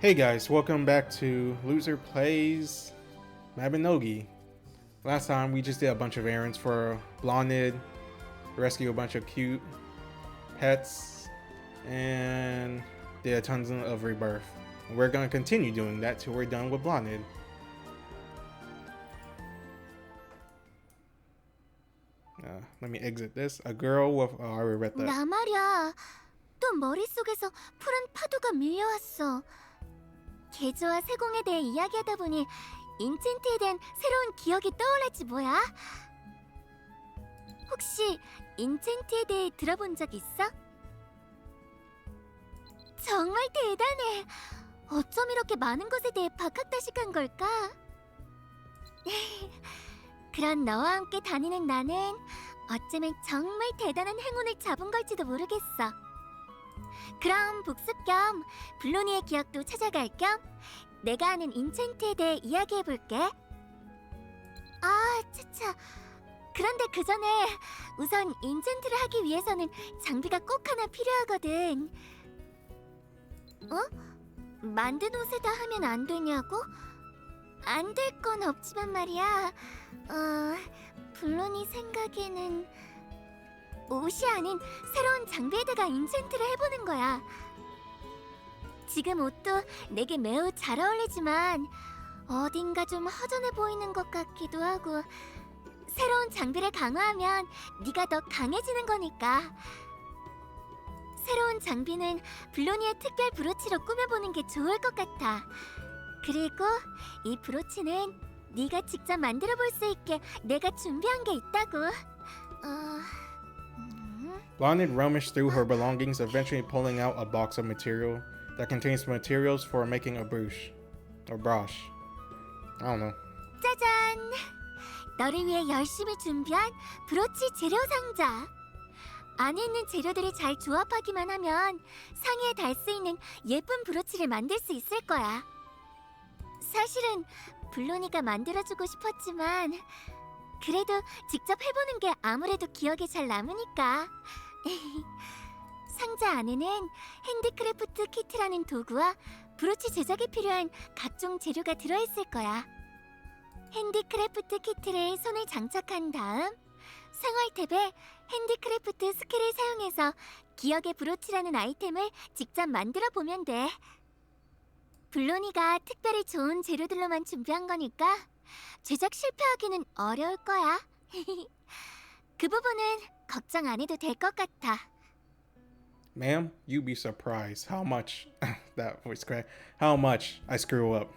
Hey guys, welcome back to Loser Plays Mabinogi. Last time we just did a bunch of errands for Blaanid, rescue a bunch of cute pets, and did tons of rebirth. We're going to continue doing that till we're done with Blaanid. Let me exit this. A girl with... Oh, I already read that. 나 말이야. 또 머릿속에서 푸른 파도가 밀려왔어. 개조와 세공에 대해 이야기하다 보니 인챈트에 대한 새로운 기억이 떠올랐지 뭐야? 혹시 인챈트에 대해 들어본 적 있어? 정말 대단해. 어쩜 이렇게 많은 것에 대해 박학다식한 걸까? 그런 너와 함께 다니는 나는 어쩌면 정말 대단한 행운을 잡은 걸지도 모르겠어. 그럼 복습 겸 블로니의 기억도 찾아갈 겸 내가 아는 인챈트에 대해 이야기해볼게. 아, 차차. 그런데 그 전에 우선 인챈트를 하기 위해서는 장비가 꼭 하나 필요하거든. 어? 만든 옷에다 하면 안 되냐고? 안 될 건 없지만 말이야. 블로니 생각에는 옷이 아닌 새로운 장비에다가 인챈트를 해보는 거야. 지금 옷도 내게 매우 잘 어울리지만 어딘가 좀 허전해 보이는 것 같기도 하고, 새로운 장비를 강화하면 네가 더 강해지는 거니까. 새로운 장비는 블로니의 특별 브로치로 꾸며보는 게 좋을 것 같아. 그리고 이 브로치는 네가 직접 만들어 볼 수 있게 내가 준비한 게 있다고. Blaanid rummaged through her belongings, eventually pulling out a box of material that contains materials for making a brush. Or brush. I don't know. 짜잔! 너를 위해 열심히 준비한 브로치 재료 상자. 안에 있는 재료들이 잘 조합하기만 하면 상의에 달 수 있는 예쁜 브로치를 만들 수 있을 거야. 사실은 블로니가 만들어주고 싶었지만 그래도 직접 해보는 게 아무래도 기억에 잘 남으니까. 상자 안에는 핸디크래프트 키트라는 도구와 브로치 제작에 필요한 각종 재료가 들어있을 거야. 핸디크래프트 키트를 손에 장착한 다음 생활 탭에 핸디크래프트 스킬을 사용해서 기억의 브로치라는 아이템을 직접 만들어 보면 돼. 블로니가 특별히 좋은 재료들로만 준비한 거니까 제작 실패하기는 어려울 거야. 그 부분은 걱정 안 해도 될 것 같아. Ma'am, you'd be surprised how much that voice crack. How much I screw up.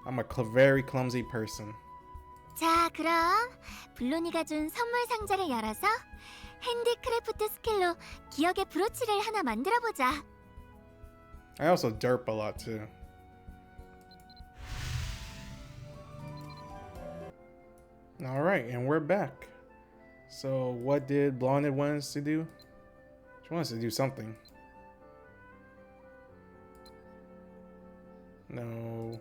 I'm a very clumsy person. 자, 그럼 블로니가 준 선물 상자를 열어서 핸디크래프트 스킬로 기억의 브로치를 하나 만들어보자. I also derp a lot too. Alright, and we're back. So what did Blaanid want us to do? She wants to do something. No.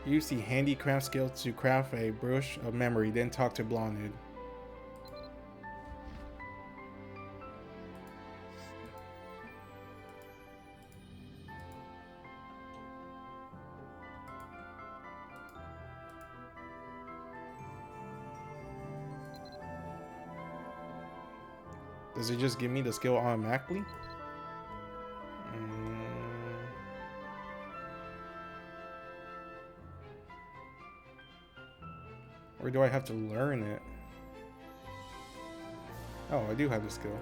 Use the handicraft skill to craft a brush of memory, then talk to Blaanid. Does it just give me the skill automatically? Or do I have to learn it? Oh, I do have the skill.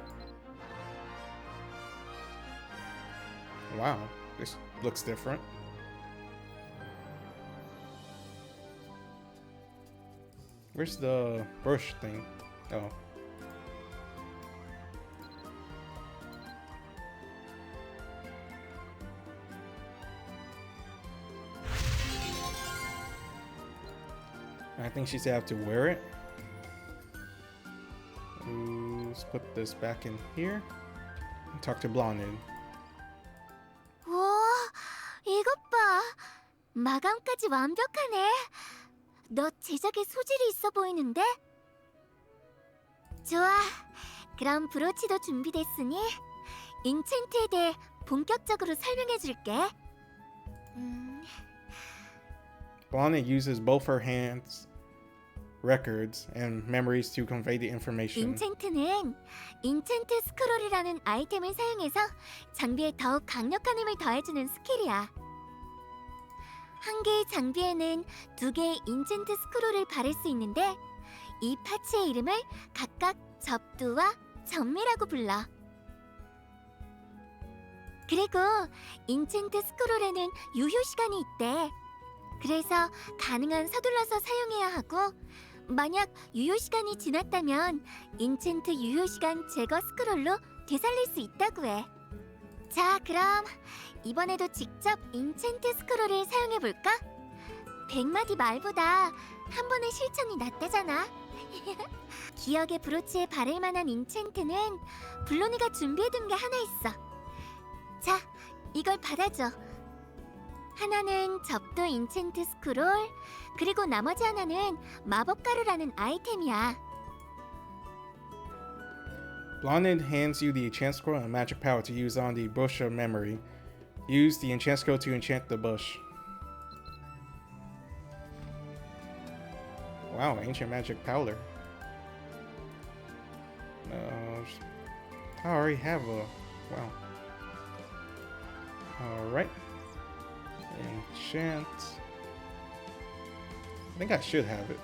Wow, this looks different. Where's the brush thing? Oh. I think she said I have to wear it. Let's put this back in here and talk to Blaanid. 와, 이것 봐. 마감까지 완벽하네. 너 제작에 소질이 있어 보이는데? 좋아. 그럼 브로치도 준비됐으니 인챈트에 대해 본격적으로 설명해줄게. Blaanid uses both her hands, records, and memories to convey the information. 인챈트는 인챈트 스크롤이라는 아이템을 사용해서 장비에 더욱 강력한 힘을 더해주는 스킬이야. 한 개의 장비에는 두 개의 인챈트 스크롤을 바를 수 있는데 이 파츠의 이름을 각각 접두와 전미라고 불러. 그리고 인챈트 스크롤에는 유효 시간이 있대. 그래서 가능한 서둘러서 사용해야 하고 만약 유효 시간이 지났다면 인챈트 유효 시간 제거 스크롤로 되살릴 수 있다고 해. 자, 그럼 이번에도 직접 인챈트 스크롤을 사용해볼까? 100마디 말보다 한 번의 실천이 낫다잖아. 기억의 브로치에 바를 만한 인챈트는 블로니가 준비해둔 게 하나 있어. 자, 이걸 받아줘. 하나는 접두 인챈트 스크롤, 그리고 나머지 하나는 마법 가루라는 아이템이야. Blaanid hands you the enchant scroll and magic power to use on the bush of memory. Use the enchant scroll to enchant the bush. Wow, ancient magic powder. I already have a... Wow. Alright. Enchant. I think I should have it.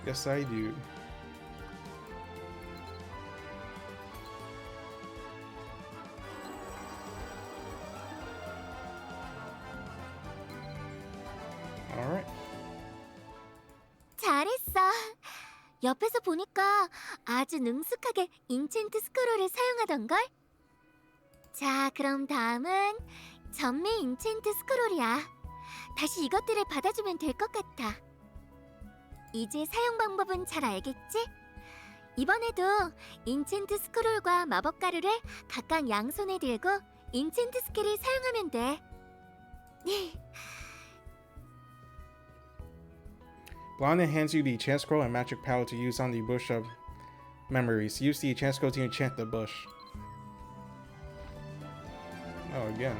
Yes, I do. Alright. 잘했어. 옆에서 보니까 아주 능숙하게 인챈트 스크롤을 사용하던걸? 자, 그럼 다음은 전미 인챈트 스크롤이야. 다시 이것들을 받아주면 될 것 같아. 이제 사용 방법은 잘 알겠지? 이번에도 인챈트 스크롤과 마법 가루를 각각 양손에 들고 인챈트 스킬을 사용하면 돼. Blaanid hands you the enchant scroll and magic power to use on the bush of memories. Use the enchant scroll to enchant the bush. Oh, again.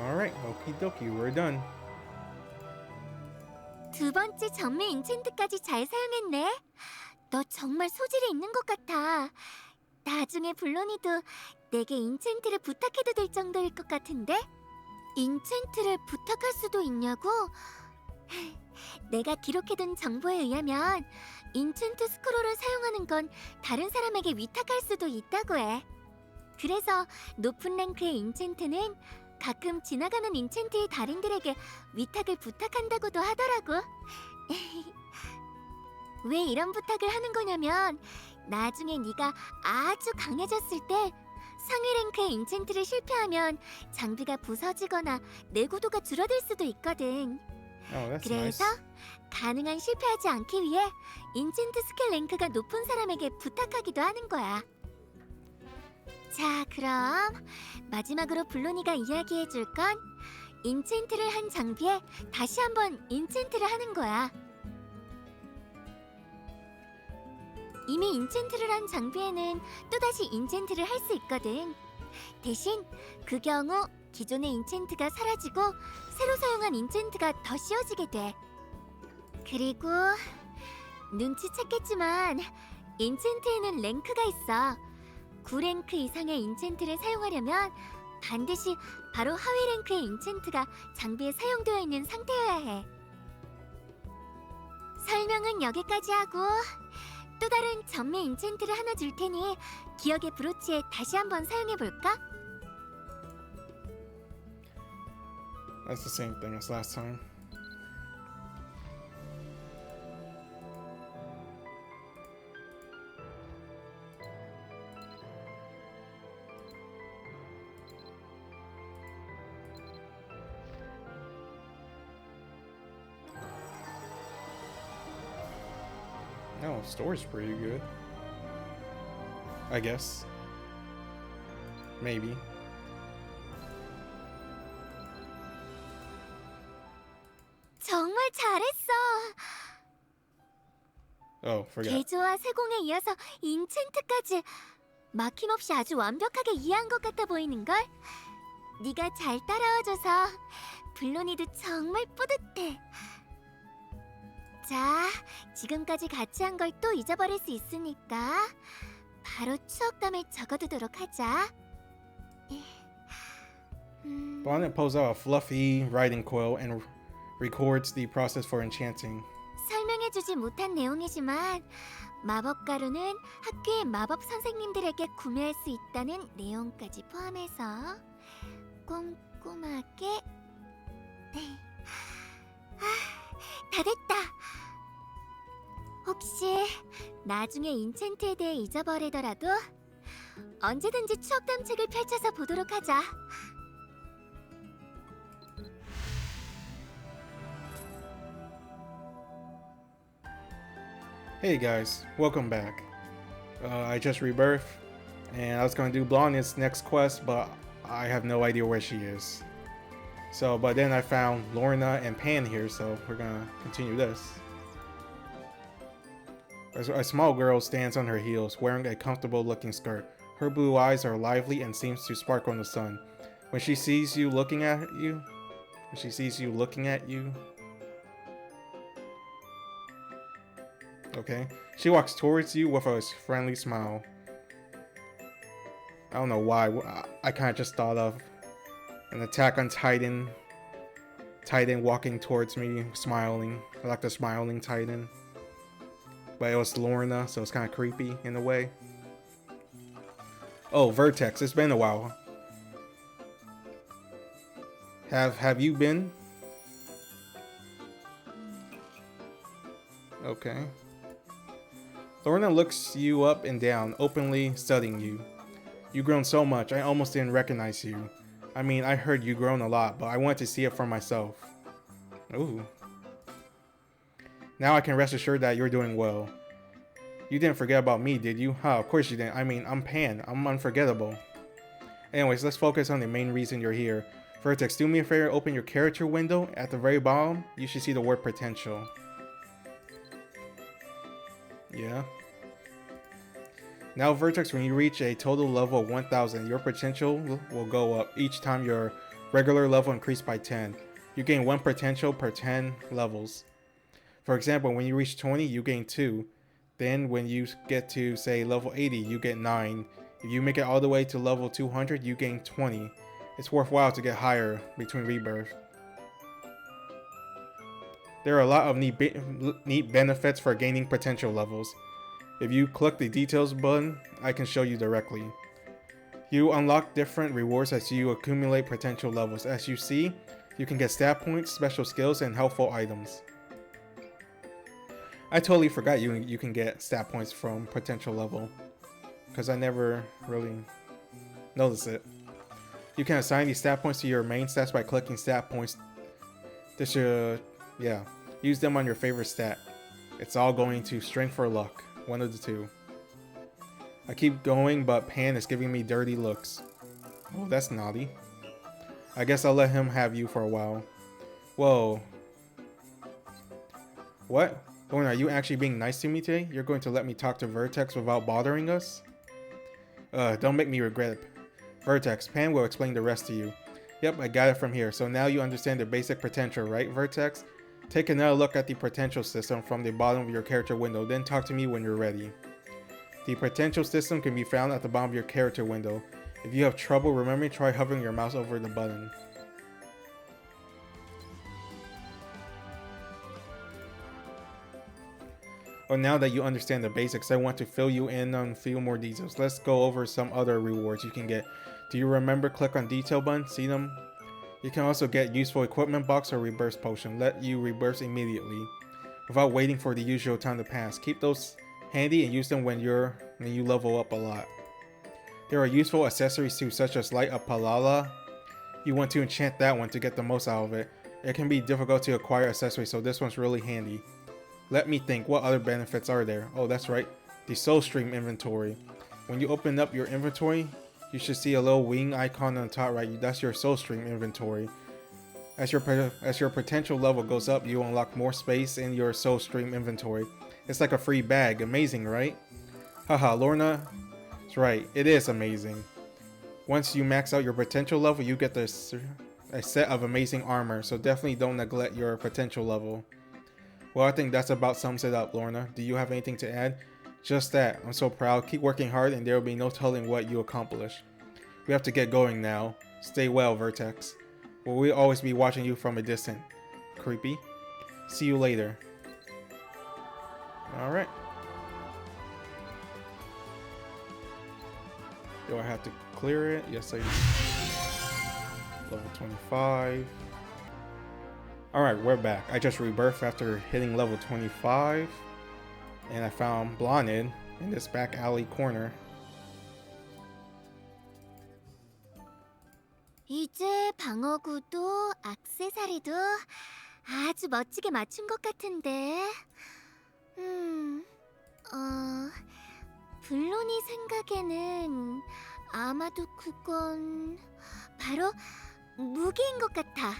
Alright, okie dokie, we're done. 두 번째 전미 인챈트까지 잘 사용했네. 너 정말 소질이 있는 것 같아. 나중에 블로니도 내게 인챈트를 부탁해도 될 정도일 것 같은데? 인챈트를 부탁할 수도 있냐고? 내가 기록해둔 정보에 의하면 인챈트 스크롤을 사용하는 건 다른 사람에게 위탁할 수도 있다고 해. 그래서 높은 랭크의 인챈트는 가끔 지나가는 인챈트의 달인들에게 위탁을 부탁한다고도 하더라고. 왜 이런 부탁을 하는 거냐면 나중에 네가 아주 강해졌을 때 상위 랭크의 인챈트를 실패하면 장비가 부서지거나 내구도가 줄어들 수도 있거든. Oh, that's 그래서 nice. 가능한 실패하지 않기 위해 인챈트 스킬 랭크가 높은 사람에게 부탁하기도 하는 거야. 자, 그럼 마지막으로 블로니가 이야기해줄 건 인챈트를 한 장비에 다시 한번 인챈트를 하는 거야. 이미 인챈트를 한 장비에는 또다시 인챈트를 할 수 있거든. 대신 그 경우 기존의 인챈트가 사라지고 새로 사용한 인챈트가 더 씌워지게 돼. 그리고 눈치챘겠지만 인챈트에는 랭크가 있어. 9랭크 이상의 인챈트를 사용하려면 반드시 바로 하위 랭크의 인챈트가 장비에 사용되어 있는 상태여야 해. 설명은 여기까지 하고 또 다른 전미 인챈트를 하나 줄 테니 기억의 브로치에 다시 한번 사용해볼까? That's the same thing as last time. Oh, story's pretty good. I guess. Maybe. 정말 잘했어. Oh, forgot. 개조와 세공에 이어서 인챈트까지 막힘없이 아주 완벽하게 이해한 것 같아 보이는걸? 네가 잘 따라와줘서 블로니도 정말 뿌듯해. 자, 지금까지 같이 한 걸 또 잊어버릴 수 있으니까 바로 추억담을 적어두도록 하자. Blaanid pulls out a fluffy writing quill and records the process for enchanting. 설명해주지 못한 내용이지만 마법가루는 학교의 마법 선생님들에게 구매할 수 있다는 내용까지 포함해서 꼼꼼하게 다 됐다. 혹시 나중에 인챈트에 대해 잊어버리더라도 언제든지 추억담책을 펼쳐서 보도록 하자. Hey guys, welcome back. I just rebirthed, and I was gonna do Blaanid's next quest, but I have no idea where she is. So, but then I found Lorna and Pan here, so we're gonna continue this. A small girl stands on her heels, wearing a comfortable-looking skirt. Her blue eyes are lively and seems to sparkle in the sun. When she sees you looking at you, okay, she walks towards you with a friendly smile. I don't know why. I kind of just thought of an Attack on Titan. Titan walking towards me, smiling. I like the smiling Titan. But it was Lorna, so it's kind of creepy in a way. Oh, Vertex, it's been a while. Have you been? Okay. Lorna looks you up and down, openly studying you. You've grown so much, I almost didn't recognize you. I mean, I heard you've grown a lot, but I wanted to see it for myself. Ooh. Now I can rest assured that you're doing well. You didn't forget about me, did you? Huh, of course you didn't. I mean, I'm Pan. I'm unforgettable. Anyways, let's focus on the main reason you're here. Vertex, do me a favor, open your character window. At the very bottom, you should see the word potential. Yeah. Now, Vertex, when you reach a total level of 1000, your potential will go up each time your regular level increased by 10. You gain 1 potential per 10 levels. For example, when you reach 20, you gain 2. Then when you get to, say, level 80, you get 9. If you make it all the way to level 200, you gain 20. It's worthwhile to get higher between rebirth. There are a lot of neat benefits for gaining potential levels. If you click the details button, I can show you directly. You unlock different rewards as you accumulate potential levels. As you see, you can get stat points, special skills, and helpful items. I totally forgot you can get stat points from potential level, because I never really noticed it. You can assign these stat points to your main stats by clicking stat points. This should, use them on your favorite stat. It's all going to strength or luck, one of the two. I keep going, but Pan is giving me dirty looks. Oh, that's naughty. I guess I'll let him have you for a while. Whoa. What? Lorna, are you actually being nice to me today? You're going to let me talk to Vertex without bothering us? Don't make me regret it. Vertex, Pan will explain the rest to you. Yep, I got it from here. So now you understand the basic potential, right, Vertex? Take another look at the potential system from the bottom of your character window, then talk to me when you're ready. The potential system can be found at the bottom of your character window. If you have trouble remembering, try hovering your mouse over the button. Well, now that you understand the basics, I want to fill you in on a few more details. Let's go over some other rewards you can get. Do you remember? Click on detail button, see them? You can also get useful equipment box or rebirth potion. Let you rebirth immediately without waiting for the usual time to pass. Keep those handy and use them when you level up a lot. There are useful accessories too, such as light up palala. You want to enchant that one to get the most out of it. It can be difficult to acquire accessories, so this one's really handy. Let me think, what other benefits are there? Oh, that's right, the soul stream inventory. When you open up your inventory, you should see a little wing icon on the top right. That's your soul stream inventory. As your potential level goes up, you unlock more space in your soul stream inventory. It's like a free bag. Amazing, right? Haha, Lorna. That's right, it is amazing. Once you max out your potential level, you get a set of amazing armor, so definitely don't neglect your potential level. Well, I think that's about sums it up, Lorna. Do you have anything to add? Just that. I'm so proud. Keep working hard and there will be no telling what you accomplish. We have to get going now. Stay well, Vertex. We'll always be watching you from a distance. Creepy. See you later. Alright. Do I have to clear it? Yes, I do. Level 25. Alright, we're back. I just rebirthed after hitting level 25. And I found Blaanid in this back alley corner. 이제 방어구도 액세서리도 아주 멋지게 맞춘 것 같은데. 블론이 생각에는 아마도 그건 바로 무기인 것 같아.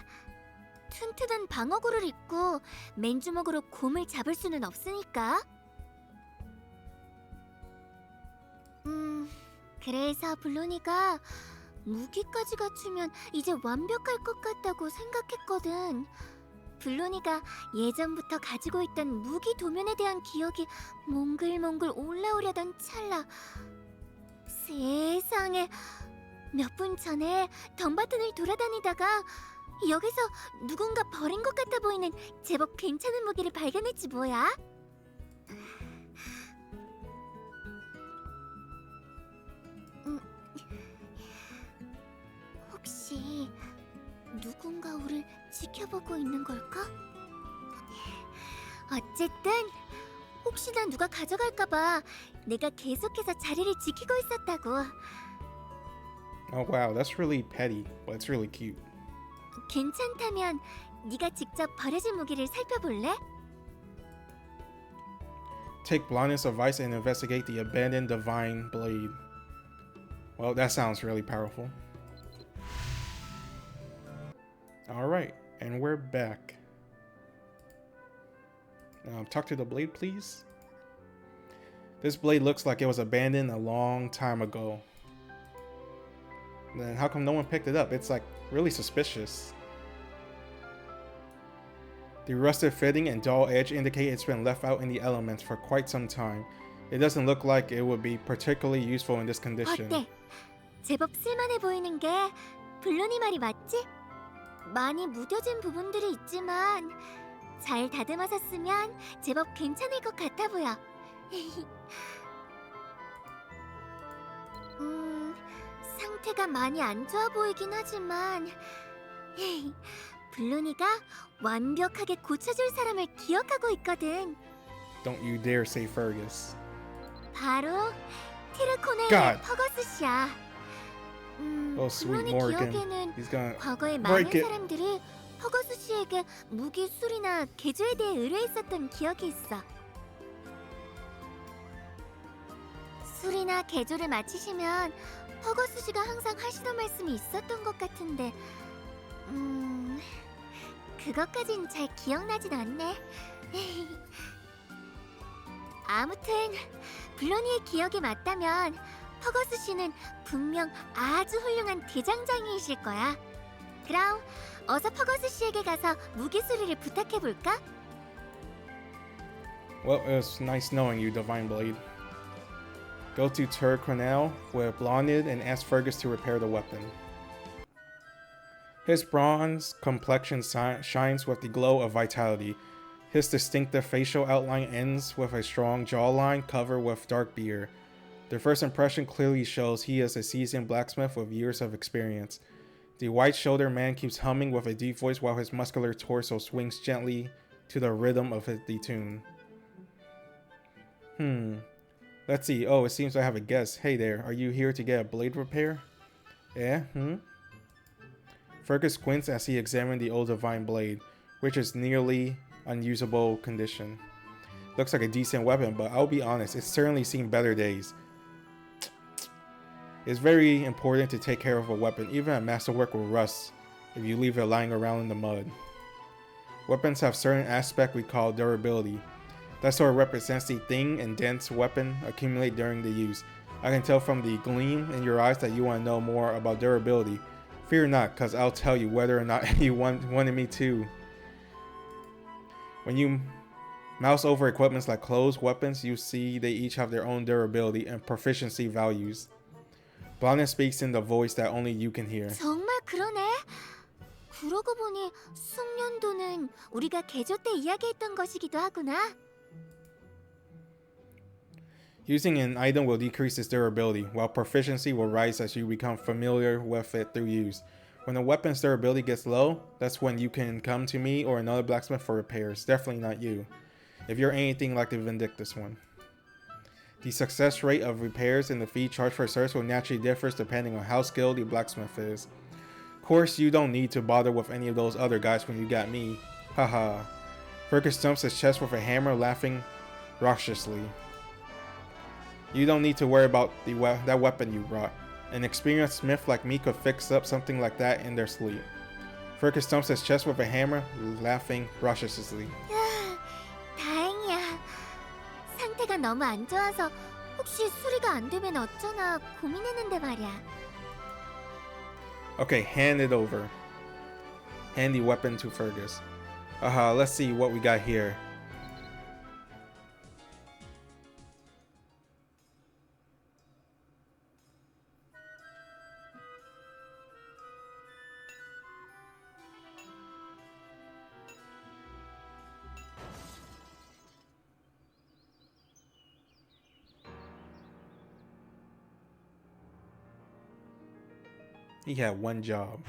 튼튼한 방어구를 입고 맨주먹으로 곰을 잡을 수는 없으니까. 그래서 블론이가 무기까지 갖추면 이제 완벽할 것 같다고 생각했거든. 블론이가 예전부터 가지고 있던 무기 도면에 대한 기억이 몽글몽글 올라오려던 찰나. 세상에, 몇 분 전에 덤바튼을 돌아다니다가 여기서 누군가 버린 것 같아 보이는 제법 괜찮은 무기를 발견했지 뭐야. 혹시 누군가 우릴 지켜보고 있는 걸까? 어쨌든 혹시나 누가 가져갈까봐 내가 계속해서 자리를 지키고 있었다고. Oh wow, that's really petty, but it's really cute. 괜찮다면 네가 직접 버려진 무기를 살펴볼래? Take Blaanid's advice and investigate the abandoned divine blade. Well, that sounds really powerful. Alright, and we're back. Talk to the blade, please. This blade looks like it was abandoned a long time ago. Then how come no one picked it up? It's like really suspicious. The rusted fitting and dull edge indicate it's been left out in the elements for quite some time. It doesn't look like it would be particularly useful in this condition. 어때? 제법 쓸만해 보이는 게 블론이 말이 맞지? 많이 무뎌진 부분들이 있지만 잘 다듬어서 쓰면 제법 괜찮을 것 같아 보여. 상태가 많이 안 좋아 보이긴 하지만 블론이가 완벽하게 고쳐줄 사람을 기억하고 있거든. Don't you dare say Fergus. 바로 티르코네의 퍼거스씨야. Oh, sweet 블론이 Morrigan. 기억에는 He's gonna 과거에 많은 break it. 사람들이 퍼거스 씨에게 무기 수리나 개조에 대해 의뢰했었던 기억이 있어. 수리나 개조를 마치시면 퍼거스 씨가 항상 하시던 말씀이 있었던 것 같은데 그것까진 잘 기억나진 않네. 아무튼 블론이의 기억이 맞다면 퍼거스 씨는 분명 아주 훌륭한 대장장이이실 거야. 그럼 어서 퍼거스 씨에게 가서 무기 수리를 부탁해 볼까? Well, it's nice knowing you, Divine Blade. Go to Throughbred with Blaanid and ask Fergus to repair the weapon. His bronze complexion shines with the glow of vitality. His distinctive facial outline ends with a strong jawline covered with dark beard. The first impression clearly shows he is a seasoned blacksmith with years of experience. The white-shouldered man keeps humming with a deep voice while his muscular torso swings gently to the rhythm of the tune. Let's see. Oh, it seems I have a guess. Hey there, are you here to get a blade repair? Yeah, Fergus squints as he examines the old divine blade, which is nearly unusable condition. Looks like a decent weapon, but I'll be honest, it's certainly seen better days. It's very important to take care of a weapon. Even a masterwork will rust if you leave it lying around in the mud. Weapons have certain aspect we call durability. That sort of represents the thing and dense weapon accumulate during the use. I can tell from the gleam in your eyes that you want to know more about durability. Fear not, cause I'll tell you whether or not you wanted me to. When you mouse over equipments like clothes, weapons, you see they each have their own durability and proficiency values. Blaanid speaks in the voice that only you can hear. 정말 그러네. 그러고 보니 숙련도는 우리가 개조 때 이야기했던 것이기도 하구나. Using an item will decrease its durability, while proficiency will rise as you become familiar with it through use. When a weapon's durability gets low, that's when you can come to me or another blacksmith for repairs. Definitely not you, if you're anything like the Vindictus one. The success rate of repairs and the fee charged for service will naturally differ depending on how skilled the blacksmith is. Of course, you don't need to bother with any of those other guys when you got me. Haha. Fergus stumps his chest with a hammer, laughing raucously. You don't need to worry about that weapon you brought. An experienced smith like me could fix up something like that in their sleep. Fergus stumps his chest with a hammer, laughing raucously. 다행이야. 상태가 너무 안 좋아서 혹시 수리가 안 되면 어쩌나 고민했는데 말이야. Okay, hand it over. Hand the weapon to Fergus. Let's see what we got here. He had one job.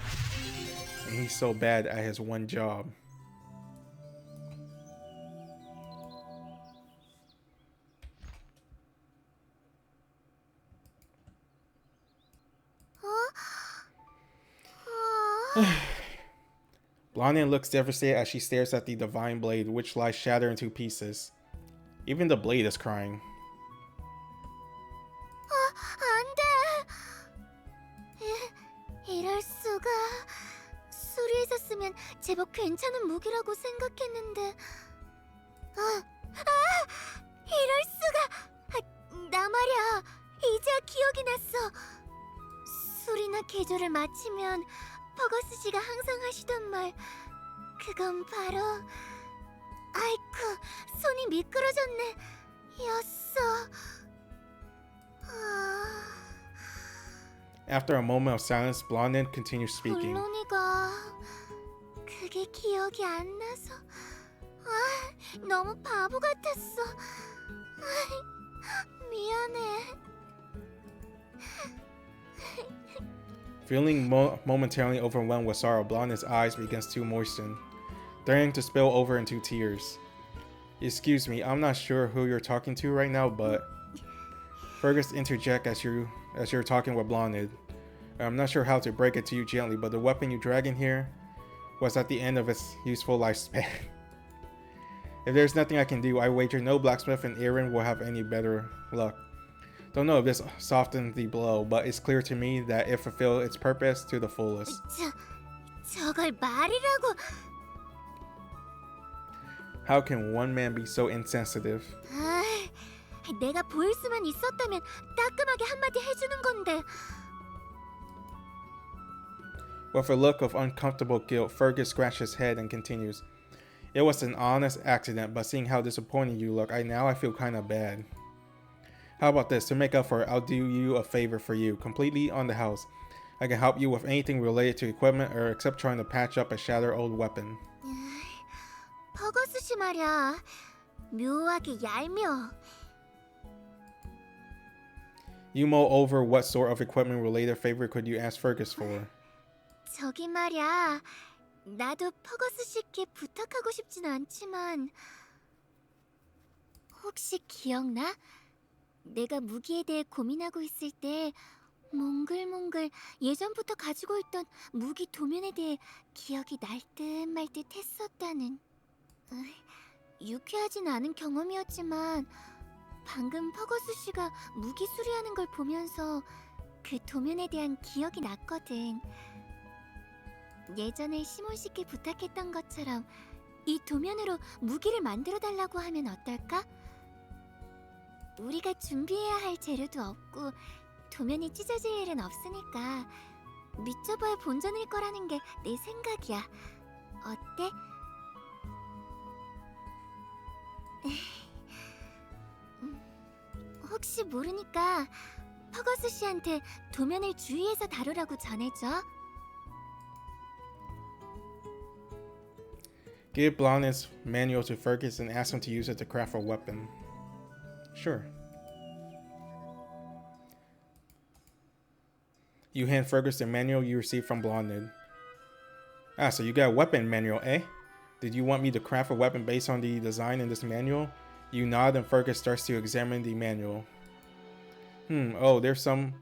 And he's so bad at his one job. Blaanid looks devastated as she stares at the divine blade, which lies shattered into pieces. Even the blade is crying. 이럴 수가. 수리했었으면 제법 괜찮은 무기라고 생각했는데. 이럴 수가. 나 말이야. 이제야 기억이 났어. 수리나 개조를 마치면 버거스 씨가 항상 하시던 말. 그건 바로 아이쿠, 손이 미끄러졌네. 였어. After a moment of silence, Blaanid continues speaking. 물론이가 그게 기억이 안 나서 너무 바보 같았어. 미안해. Feeling momentarily overwhelmed with sorrow, Blaanid's eyes begins to moisten, threatening to spill over into tears. Excuse me, I'm not sure who you're talking to right now, but Fergus interjects as you're talking with Blaanid. I'm not sure how to break it to you gently, but the weapon you drag in here was at the end of its useful lifespan. If there's nothing I can do, I wager no blacksmith in Erin will have any better luck. Don't know if this softens the blow, but it's clear to me that it fulfilled its purpose to the fullest. 저걸 말이라고. How can one man be so insensitive? 내가 보일 수만 있었다면 따끔하게 한마디 해주는 건데. With a look of uncomfortable guilt, Fergus scratched his head and continues. It was an honest accident, but seeing how disappointed you look, I feel kind of bad. How about this? To make up for it, I'll do you a favor for you, completely on the house. I can help you with anything related to equipment or except trying to patch up a shattered old weapon. 버거스 씨 말이야. 묘하게 얄미워. You mull over what sort of equipment related favor could you ask Fergus for? 저기 말이야. 나도 버거스 씨께 부탁하고 싶진 않지만 혹시 기억나? 내가 무기에 대해 고민하고 있을 때 몽글몽글 예전부터 가지고 있던 무기 도면에 대해 기억이 날 듯 말 듯 했었다는. 유쾌하진 않은 경험이었지만 방금 퍼거스 씨가 무기 수리하는 걸 보면서 그 도면에 대한 기억이 났거든. 예전에 시몬 씨께 부탁했던 것처럼 이 도면으로 무기를 만들어 달라고 하면 어떨까? 우리가 준비해야 할 재료도 없고 도면이 찢어질 일은 없으니까 믿져봐야 본전일 거라는 게 내 생각이야. 어때? 혹시 모르니까 퍼거스 씨한테 도면을 주의해서 다루라고 전해줘. Give Blaanid's manual to Fergus and ask him to use it to craft a weapon. Sure. You hand Fergus the manual you received from Blaanid. Ah, so you got a weapon manual, eh? Did you want me to craft a weapon based on the design in this manual? You nod and Fergus starts to examine the manual. Oh, there's some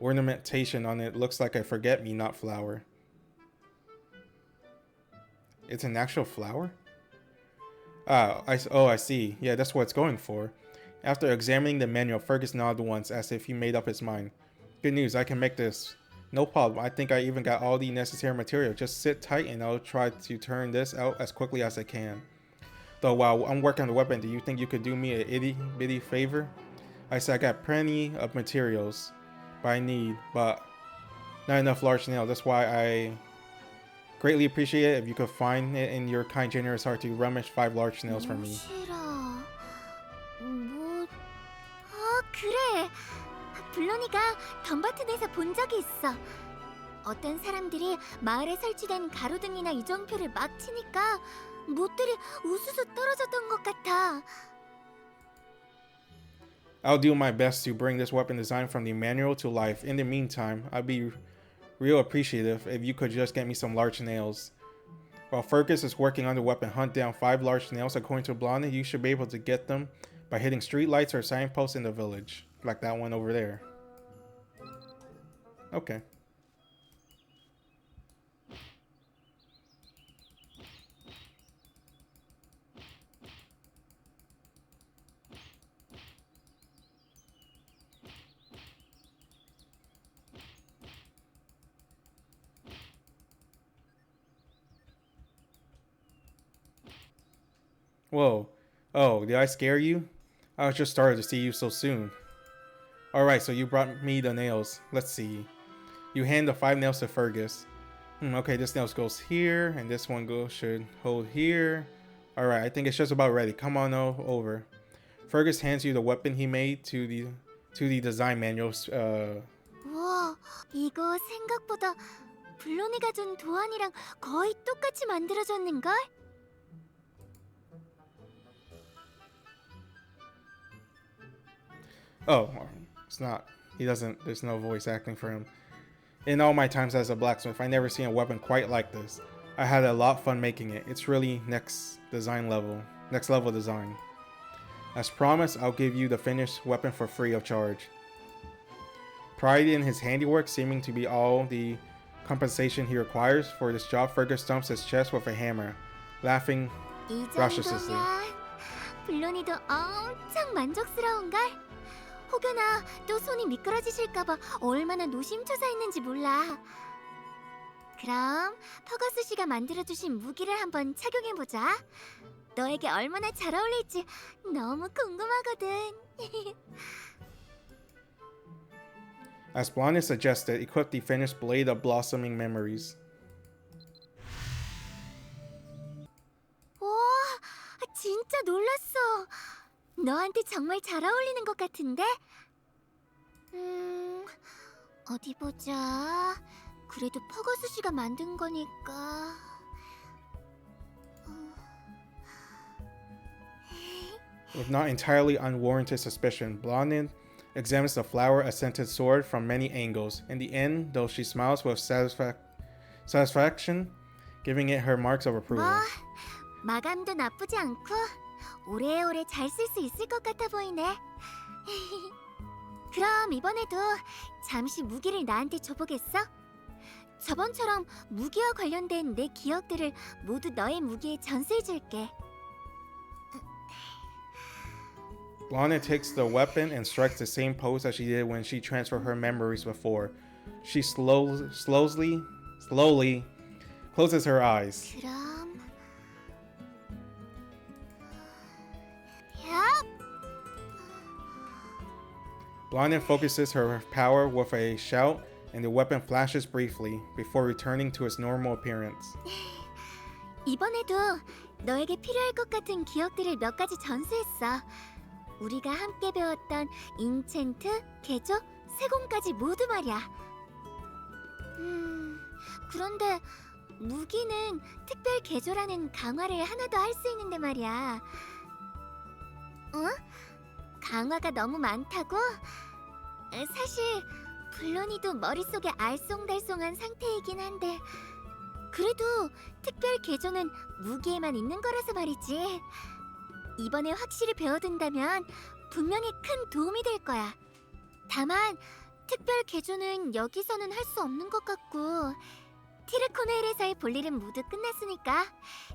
ornamentation on it. Looks like a forget-me-not flower. It's an actual flower? I see. Yeah, that's what it's going for. After examining the manual, Fergus nodded once as if he made up his mind. Good news, I can make this. No problem. I think I even got all the necessary material. Just sit tight and I'll try to turn this out as quickly as I can. Though while I'm working on the weapon, do you think you could do me a itty-bitty favor? I said I got plenty of materials but not enough large nails. That's why I greatly appreciate it if you could find it in your kind generous heart to rummage 5 large snails for me. 그래. 블로니가 덤바튼에서 본 적이 있어. 어떤 사람들이 마을에 설치된 가로등이나 이정표를 막 치니까 못들이 우수수 떨어졌던 것 같아. I'll do my best to bring this weapon design from the manual to life. In the meantime, I'd be real appreciative if you could just get me some large nails. While Fergus is working on the weapon, hunt down 5 large nails. According to Blaanid, you should be able to get them by hitting street lights or signposts in the village. Like that one over there. Okay. Whoa. Oh, did I scare you? I was just started to see you so soon. Alright, so you brought me the nails. Let's see. You hand the 5 nails to Fergus. Okay, this nail goes here, and this one should hold here. Alright, I think it's just about ready. Come on over. Fergus hands you the weapon he made to the design manuals. 와, 이거 생각보다 블로니가 준 도안이랑 거의 똑같이 만들어졌는걸? Oh, it's not. There's no voice acting for him. In all my times as a blacksmith, I never seen a weapon quite like this. I had a lot of fun making it. It's really next level design. As promised, I'll give you the finished weapon for free of charge. Pride in his handiwork seeming to be all the compensation he requires for this job, Fergus stumps his chest with a hammer, laughing raucously. 블로니도 엄청 만족스러운걸? 혹여나 또 손이 미끄러지실까봐 얼마나 노심초사했는지 몰라. 그럼 퍼거스 씨가 만들어주신 무기를 한번 착용해보자. 너에게 얼마나 잘 어울릴지 너무 궁금하거든. As Blaanid suggested, equip the finished blade of blossoming memories. 와, 진짜 놀랐어. 너한테 정말 잘 어울리는 것 같은데? 어디 보자. 그래도 퍼거스 씨가 만든 거니까. With not entirely unwarranted suspicion, Blaanid examines the flower-scented sword from many angles. In the end, though, she smiles with satisfaction, giving it her marks of approval. 마감도 나쁘지 않고 오래오래 잘 쓸 수 있을 것 같아 보이네. 그럼 이번에도 잠시 무기를 나한테 줘보겠어? 저번처럼 무기와 관련된 내 기억들을 모두 너의 무기에 전수해줄게. Blaanid takes the weapon and strikes the same pose as she did when she transferred her memories before. She slowly closes her eyes. 그럼 야! Blaanid focuses her power with a shout and the weapon flashes briefly before returning to its normal appearance. 이번에도 너에게 필요할 것 같은 기억들을 몇 가지 전수했어. 우리가 함께 배웠던 인챈트, 개조, 세공까지 모두 말이야. 그런데 무기는 특별 개조라는 강화를 하나 더 할 수 있는데 말이야. 강화가 너무 많다고? 사실 블론이도 머릿속에 알쏭달쏭한 상태이긴 한데 그래도 특별 개조는 무기에만 있는 거라서 말이지. 이번에 확실히 배워둔다면 분명히 큰 도움이 될 거야. 다만 특별 개조는 여기서는 할 수 없는 것 같고 티르코네일에서의 볼일은 모두 끝났으니까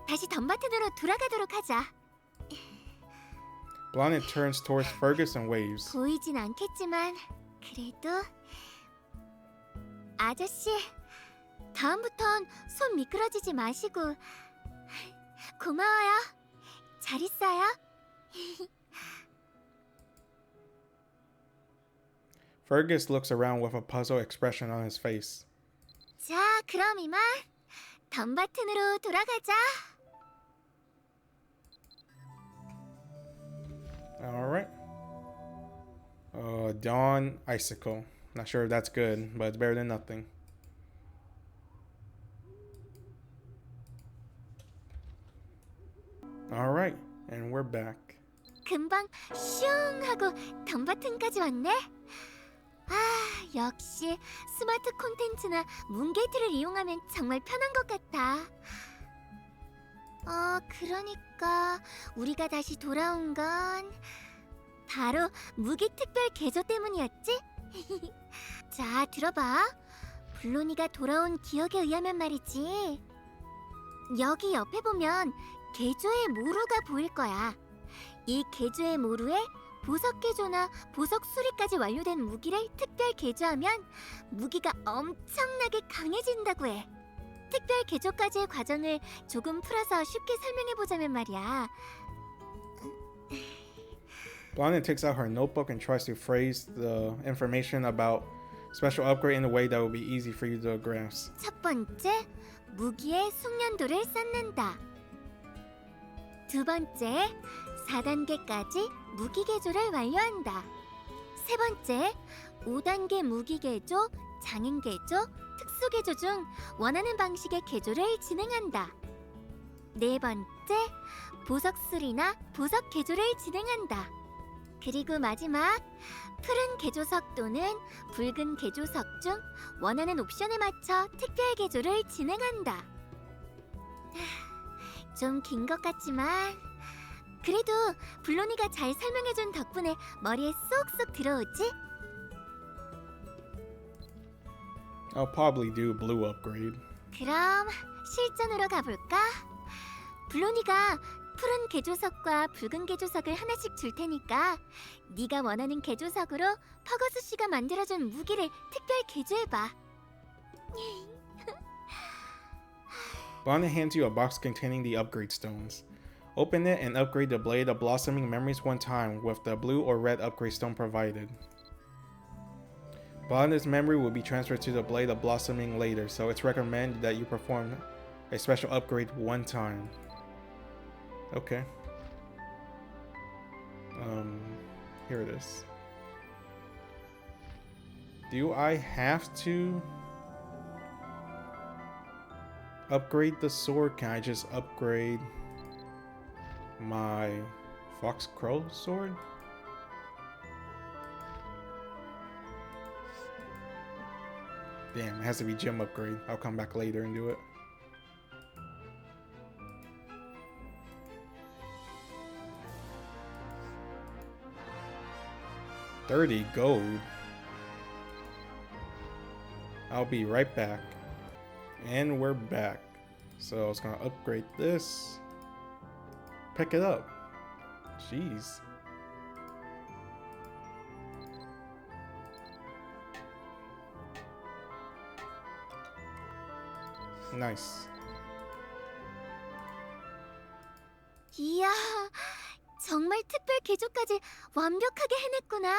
다시 덤바튼으로 돌아가도록 하자. Blaanid turns towards Fergus and waves. 보이진 않겠지만 그래도 아저씨 다음부턴 손 미끄러지지 마시고 고마워요. 잘 있어요. Fergus looks around with a puzzled expression on his face. 자, 그럼 이만 덤바튼으로 돌아가자. Alright. Dawn Icicle. Not sure if that's good, but it's better than nothing. Alright, and we're back. 금방 슝 하고 덤바튼까지 왔네. 역시 스마트 콘텐츠나 문게이트를 이용하면 정말 편한 것 같아. 그러니까 우리가 다시 돌아온 건 바로 무기 특별 개조 때문이었지? 자, 들어봐. 블론이가 돌아온 기억에 의하면 말이지. 여기 옆에 보면 개조의 모루가 보일 거야. 이 개조의 모루에 보석 개조나 보석 수리까지 완료된 무기를 특별 개조하면 무기가 엄청나게 강해진다고 해. 특별 개조까지의 과정을 조금 풀어서 쉽게 설명해보자면 말이야. Blaanid takes out her notebook and tries to phrase the information about special upgrade in a way that will be easy for you to grasp. 첫 번째, 무기의 숙련도를 쌓는다. 두 번째, 4단계까지 무기 개조를 완료한다. 세 번째, 5단계 무기 개조, 장인 개조, 특수 개조 중 원하는 방식의 개조를 진행한다. 네 번째, 보석 수리나 보석 개조를 진행한다. 그리고 마지막, 푸른 개조석 또는 붉은 개조석 중 원하는 옵션에 맞춰 특별 개조를 진행한다. 좀 긴 것 같지만 그래도 블론이가 잘 설명해준 덕분에 머리에 쏙쏙 들어오지? I'll probably do blue upgrade. 그럼 실전으로 가볼까? 블론이가 푸른 개조석과 붉은 개조석을 하나씩 줄 테니까 네가 원하는 개조석으로 퍼거스 씨가 만들어준 무기를 특별 개조해봐. Blaanid hands you a box containing the upgrade stones. Open it and upgrade the Blade of Blossoming Memories one time with the blue or red upgrade stone provided. Blaanid's memory will be transferred to the Blade of Blossoming later, so it's recommended that you perform a special upgrade one time. Okay. Here it is. Do I have to upgrade the sword? Can I just upgrade my Fox Crow sword? Damn, it has to be gem upgrade. I'll come back later and do it. $30 gold. I'll be right back. And we're back. So I was gonna upgrade this. Pick it up. Jeez. Nice. 이야, 정말 특별 개조까지 완벽하게 해냈구나.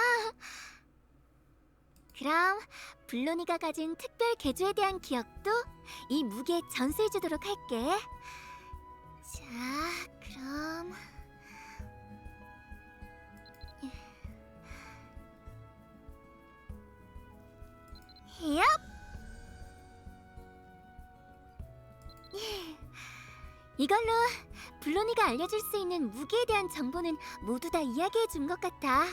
그럼 블로니가 가진 특별 개조에 대한 기억도 이 무기에 전수해주도록 할게. 자, 그럼... 얍! 이걸로 블로니가 알려줄 수 있는 무기에 대한 정보는 모두 다 이야기해준 것 같아.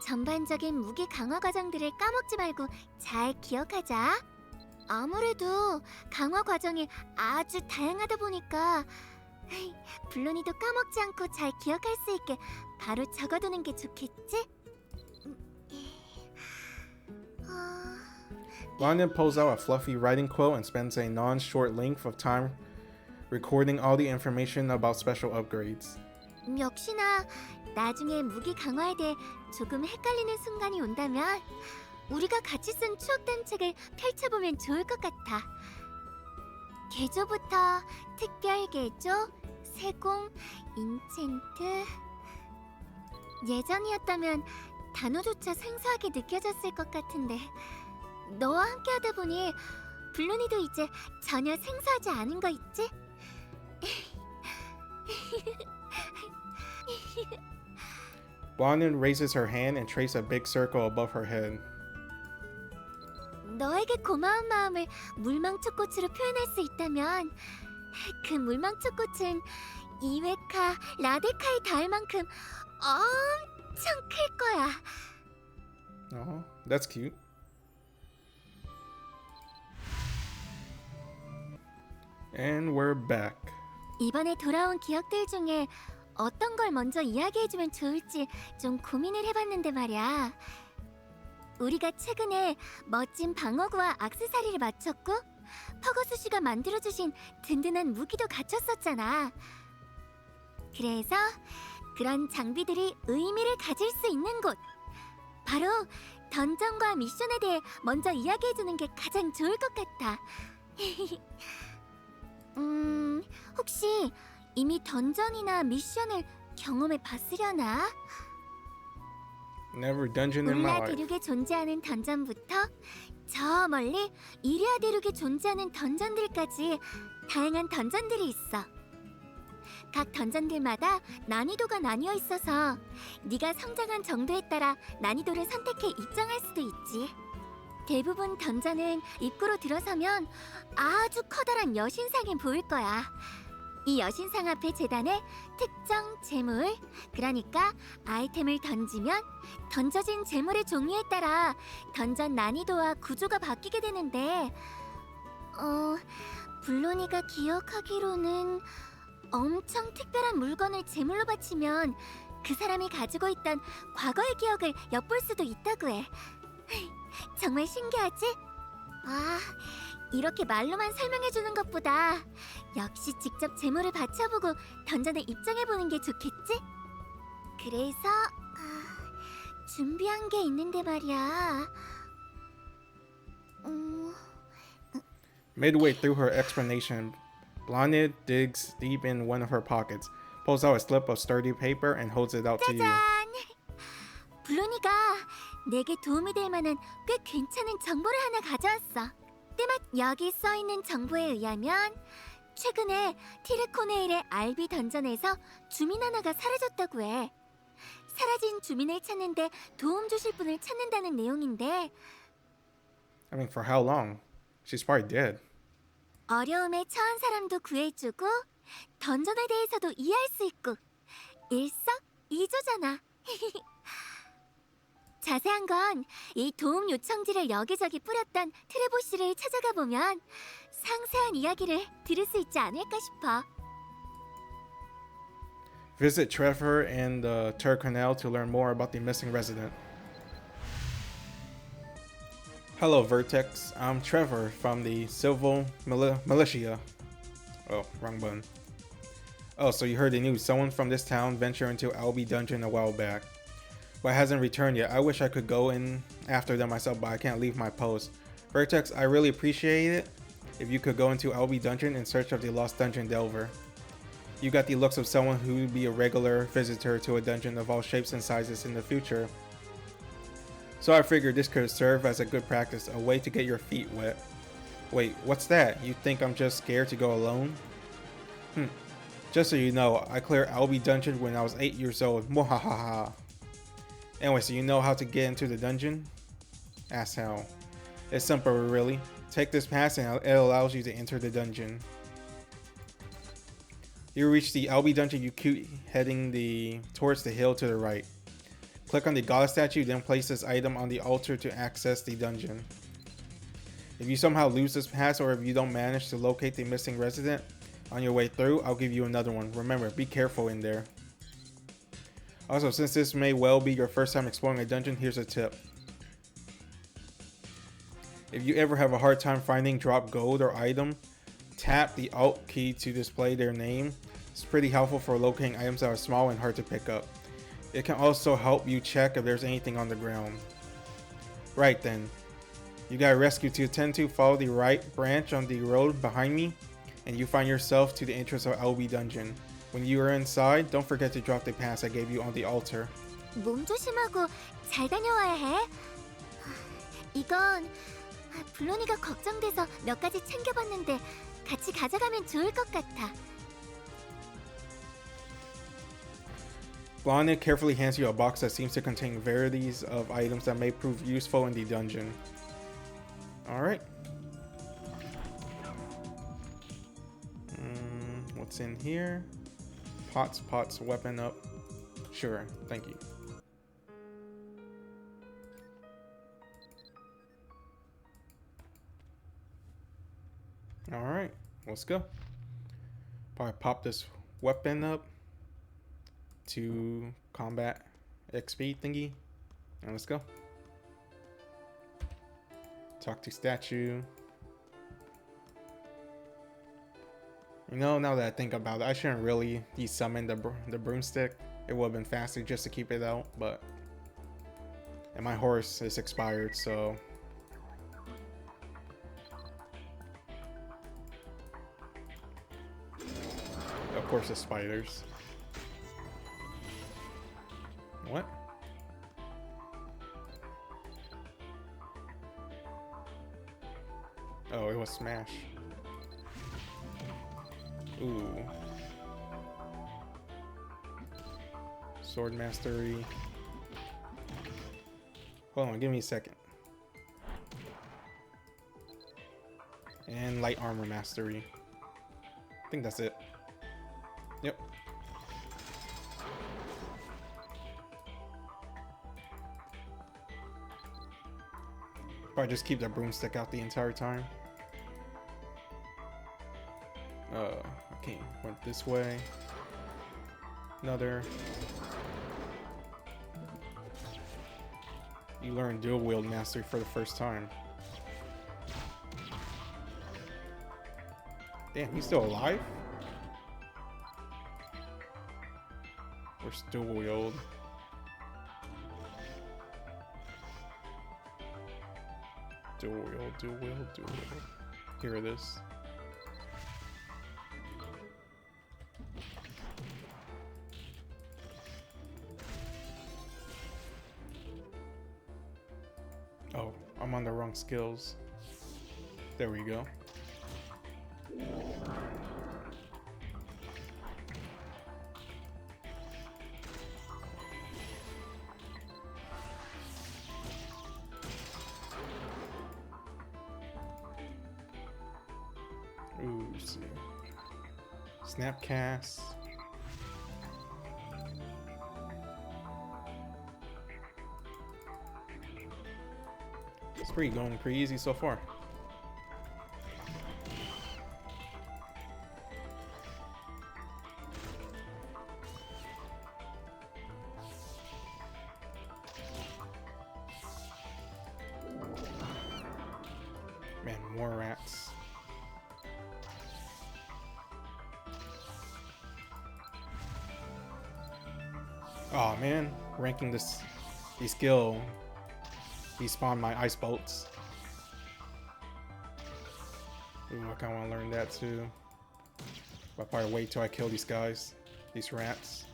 전반적인 무기 강화 과정들을 까먹지 말고 잘 기억하자. 아무래도 강화 과정이 아주 다양하다 보니까 블로니도 까먹지 않고 잘 기억할 수 있게 바로 적어두는 게 좋겠지? Blaanid pulls out a fluffy writing quill and spends a non-short length of time recording all the information about special upgrades. 역시나 나중에 무기 강화에 대해 조금 헷갈리는 순간이 온다면 우리가 같이 쓴 추억담 책을 펼쳐보면 좋을 것 같아. 개조부터 특별 개조, 세공, 인챈트... 예전이었다면 단어조차 생소하게 느껴졌을 것 같은데 너와 함께 하다 보니 블로니도 이제 전혀 생소하지 않은 거 있지? Blaanid raises her hand and traces a big circle above her head. 너에게 고마운 마음을 물망초꽃으로 표현할 수 있다면 그 물망초꽃은 이웨카, 라데카에 닿을 만큼 엄청 클 거야. Oh, that's cute. And we're back. 이번에 돌아온 기억들 중에 어떤 걸 먼저 이야기해주면 좋을지 좀 고민을 해봤는데 말이야. 우리가 최근에 멋진 방어구와 액세서리를 마쳤고 퍼거스 씨가 만들어주신 든든한 무기도 갖췄었잖아. 그래서 그런 장비들이 의미를 가질 수 있는 곳, 바로 던전과 미션에 대해 먼저 이야기해주는 게 가장 좋을 것 같아. 혹시 이미 던전이나 미션을 경험해 봤으려나? Never dungeon in my 울라 life. 대륙에 존재하는 던전부터 저 멀리 이리아 대륙에 존재하는 던전들까지 다양한 던전들이 있어. 각 던전들마다 난이도가 나뉘어 있어서 네가 성장한 정도에 따라 난이도를 선택해 입장할 수도 있지. 대부분 던전은 입구로 들어서면 아주 커다란 여신상이 보일 거야. 이 여신상 앞에 재단에 특정 재물, 그러니까 아이템을 던지면 던져진 재물의 종류에 따라 던전 난이도와 구조가 바뀌게 되는데 블로니가 기억하기로는 엄청 특별한 물건을 제물로 바치면 그 사람이 가지고 있던 과거의 기억을 엿볼 수도 있다고 해. 정말 신기하지? 아, 이렇게 말로만 설명해주는 것보다 역시 직접 재물을 바쳐보고 던전에 입장해보는 게 좋겠지? 그래서 준비한 게 있는데 말이야. Midway through her explanation, Blaanid digs deep in one of her pockets, pulls out a slip of sturdy paper, and holds it out to you. 짜잔! 블로니가 내게 도움이 될 만한 꽤 괜찮은 정보를 하나 가져왔어. 때맛 여기 써있는 정보에 의하면 최근에 티르코네일의 알비 던전에서 주민 하나가 사라졌다고 해. 사라진 주민을 찾는데 도움 주실 분을 찾는다는 내용인데 I mean, for how long? She's probably dead. 어려움에 처한 사람도 구해주고 던전에 대해서도 이해할 수 있고 일석이조잖아. 자세한 건 이 도움 요청지를 여기저기 뿌렸던 트레보 씨를 찾아가 보면 상세한 이야기를 들을 수 있지 않을까 싶어. Visit Trevor and the Turcanel to learn more about the missing resident. Hello, Vertex. I'm Trevor from the Civil Militia. Oh, wrong button. Oh, so you heard the news. Someone from this town ventured into Albi Dungeon a while back, but hasn't returned yet. I wish I could go in after them myself, but I can't leave my post. Vertex, I really appreciate it, if you could go into LB Dungeon in search of the Lost Dungeon Delver. You got the looks of someone who would be a regular visitor to a dungeon of all shapes and sizes in the future. So I figured this could serve as a good practice, a way to get your feet wet. Wait, what's that? You think I'm just scared to go alone? Just so you know, I cleared LB Dungeon when I was 8 years old. Mwahaha. Anyway, so you know how to get into the dungeon? Ask how. It's simple, really. Take this pass and it allows you to enter the dungeon. You reach the LB Dungeon, you keep heading towards the hill to the right. Click on the god statue, then place this item on the altar to access the dungeon. If you somehow lose this pass, or if you don't manage to locate the missing resident on your way through, I'll give you another one. Remember, be careful in there. Also, since this may well be your first time exploring a dungeon, here's a tip. If you ever have a hard time finding drop gold or item, tap the Alt key to display their name. It's pretty helpful for locating items that are small and hard to pick up. It can also help you check if there's anything on the ground. Right then. You got a rescue to attend to. Follow the right branch on the road behind me, and you find yourself to the entrance of LB Dungeon. When you are inside, don't forget to drop the pass I gave you on the altar. 몸 조심하고 잘 다녀와야 해. 이건 블로니가 걱정돼서 몇 가지 챙겨봤는데 같이 가져가면 좋을 것 같아. Blaanid carefully hands you a box that seems to contain varieties of items that may prove useful in the dungeon. Alright. What's in here? Pots, weapon up. Sure, thank you. Alright, let's go. Probably pop this weapon up to combat XP thingy. And let's go. Talk to statue. You know, now that I think about it, I shouldn't really desummon the broomstick. It would have been faster just to keep it out, but... And my horse is expired, so... Of course, the spiders. What? Oh, it was smash. Ooh. Sword mastery. Hold on, give me a second. And light armor mastery. I think that's it. Yep. Probably just keep the broomstick out the entire time. Okay, went this way. Another. You learn dual wield mastery for the first time. Damn, he's still alive? Where's dual wield? Dual wield. Here it is. Oh, I'm on the wrong skills. There we go. Ooh, see. Snapcast. It's going pretty easy so far. Man, more rats. Oh man, ranking the skill. He spawned my ice bolts. Ooh, I kind of want to learn that too. I'll probably wait till I kill these guys, these rats.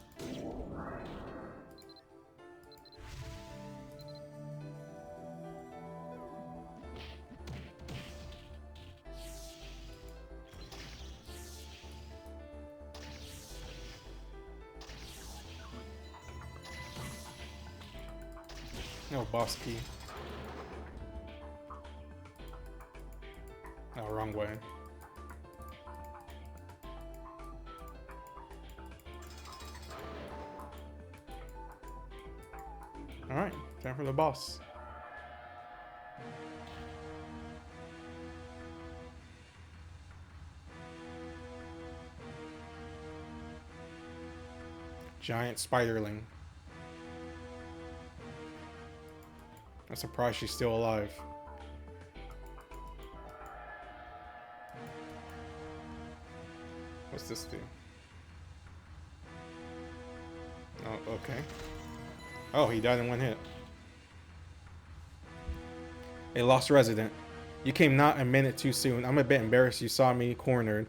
No, boss key. No, wrong way. Alright, time for the boss. Giant spiderling. I'm surprised she's still alive. What's this do? Oh, okay. Oh, he died in one hit. A lost resident. You came not a minute too soon. I'm a bit embarrassed you saw me cornered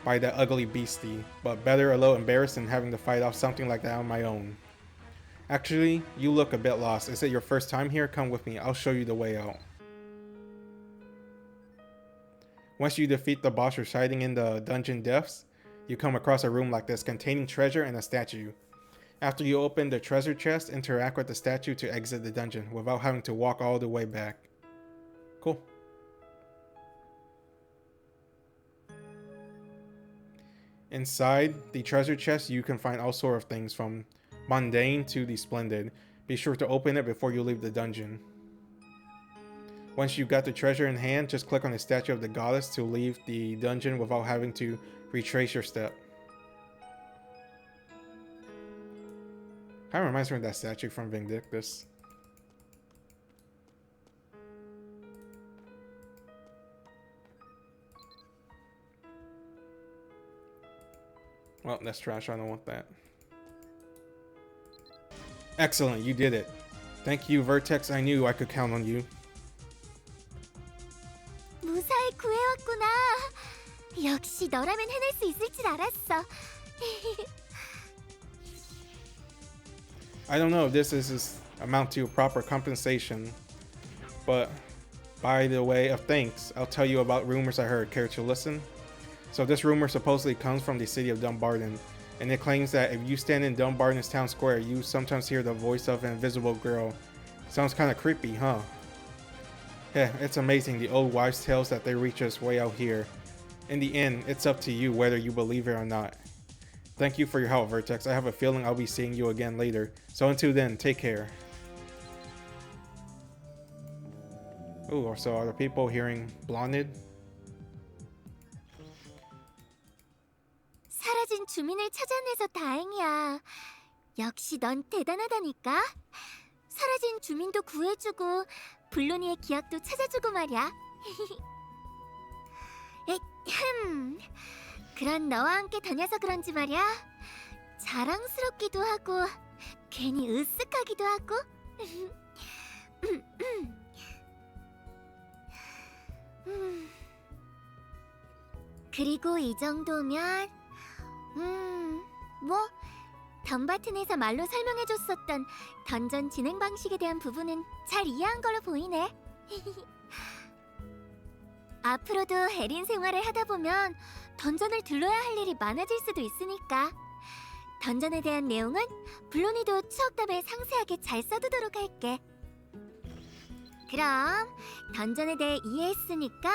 by that ugly beastie, but better a little embarrassed than having to fight off something like that on my own. Actually, you look a bit lost. Is it your first time here? Come with me. I'll show you the way out. Once you defeat the boss residing in the dungeon depths, you come across a room like this containing treasure and a statue. After you open the treasure chest, interact with the statue to exit the dungeon without having to walk all the way back. Cool. Inside the treasure chest, you can find all sorts of things from mundane to the splendid. Be sure to open it before you leave the dungeon. Once you've got the treasure in hand, just click on the statue of the goddess to leave the dungeon without having to retrace your step. Kind of reminds me of that statue from Vindictus. Well, that's trash. I don't want that. Excellent, you did it. Thank you, Vertex. I knew I could count on you. 무사히 구해왔구나. 역시 너라면 해낼 수 있을 줄 알았어. I don't know if this is amount to proper compensation, but by the way of thanks, I'll tell you about rumors I heard. Care to listen? So this rumor supposedly comes from the city of Dumbarton, and it claims that if you stand in Dumbarton's town square, you sometimes hear the voice of an invisible girl. Sounds kind of creepy, huh? Yeah, it's amazing the old wives' tales that they reach us way out here. In the end, it's up to you whether you believe it or not. Thank you for your help, Vertex. I have a feeling I'll be seeing you again later. So until then, take care. Ooh, so are the people hearing Blaanid? 사라진 주민을 찾아내서 다행이야. 역시 넌 대단하다니까. 사라진 주민도 구해주고 블로니의 기억도 찾아주고 말이야. 그런 너와 함께 다녀서 그런지 말이야. 자랑스럽기도 하고 괜히 으쓱하기도 하고. 그리고 이 정도면 뭐 덤바튼에서 말로 설명해줬었던 던전 진행 방식에 대한 부분은 잘 이해한 걸로 보이네. 앞으로도 에린 생활을 하다 보면 던전을 둘러야 할 일이 많아질 수도 있으니까 던전에 대한 내용은 블로니도 추억담에 상세하게 잘 써두도록 할게. 그럼 던전에 대해 이해했으니까